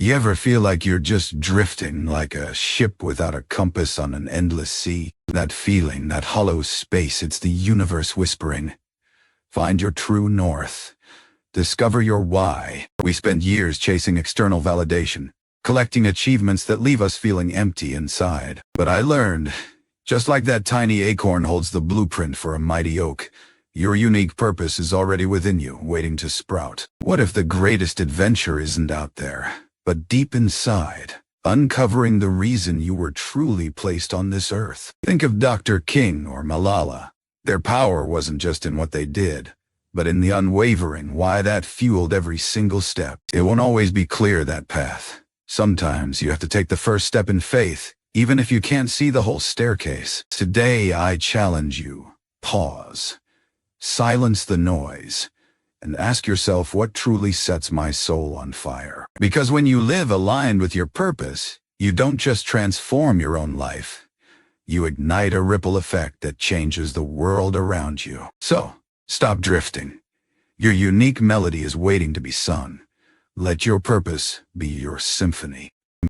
You ever feel like you're just drifting like a ship without a compass on an endless sea? That feeling, that hollow space, it's the universe whispering. Find your true north. Discover your why. We spend years chasing external validation, collecting achievements that leave us feeling empty inside. But I learned, just like that tiny acorn holds the blueprint for a mighty oak, your unique purpose is already within you, waiting to sprout. What if the greatest adventure isn't out there, but deep inside, uncovering the reason you were truly placed on this earth? Think of Dr. King or Malala. Their power wasn't just in what they did, but in the unwavering why that fueled every single step. It won't always be clear, that path. Sometimes you have to take the first step in faith, even if you can't see the whole staircase. Today I challenge you. Pause. Silence the noise, and ask yourself what truly sets my soul on fire. Because when you live aligned with your purpose, you don't just transform your own life. You ignite a ripple effect that changes the world around you. So, stop drifting. Your unique melody is waiting to be sung. Let your purpose be your symphony.